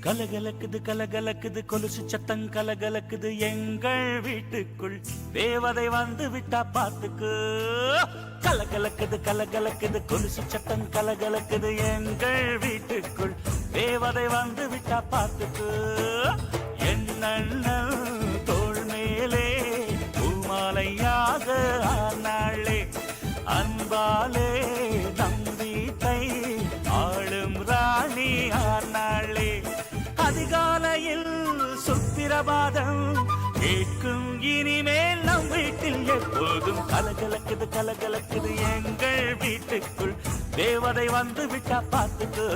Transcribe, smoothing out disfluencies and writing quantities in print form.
கலகலக்குது கலகலக்குது கொலுசு சத்தம் கலகலக்குது எங்கள் வீட்டுக்குள் தேவதை வந்து விட்டா பாத்துக்கு. கலகலக்குது கலகலக்குது கொலுசு சத்தம் கலகலக்குது எங்கள் வீட்டுக்குள் தேவதை வந்து விட்டா பாத்துக்கு. என்னண்ணன் தோள் மேலே பூமாலையாக ஆனாளே அன்பாலே நம் வீட்டை ஆளும் ராணி ஆனாளே. அதிகாலையில் சுப்பிரபாதம் கேட்கும் இனிமேல் நம் வீட்டில் எப்போதும் கலகலக்குது கலகலக்குது எங்கள் வீட்டுக்குள் தேவதை வந்து விட்டா பார்த்துக்கு.